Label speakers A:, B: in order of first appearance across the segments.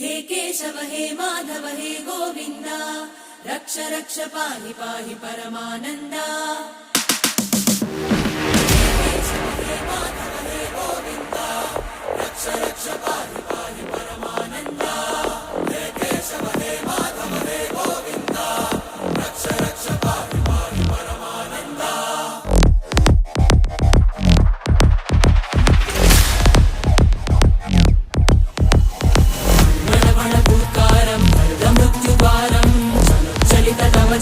A: हे केशव हे माधव हे गोविन्द रक्ष रक्ष पाहि पाहि परमानन्दा। हे केशव हे माधव हे गोविन्द रक्ष रक्ष पाहि पाहि परमानन्दा। हे केशव हे माधव हे गोविन्द रक्ष रक्ष पाहि पाहि परमानन्दा।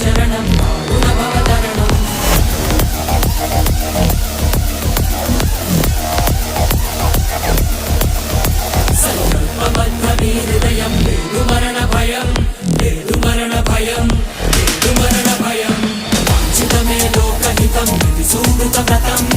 A: चरणं गुणभवतरणं संकल्पबद्धहृदयं मरणभयं मरणभयं मरणभयं वाञ्छितमे लोकहितं सुमृतव्रतम्।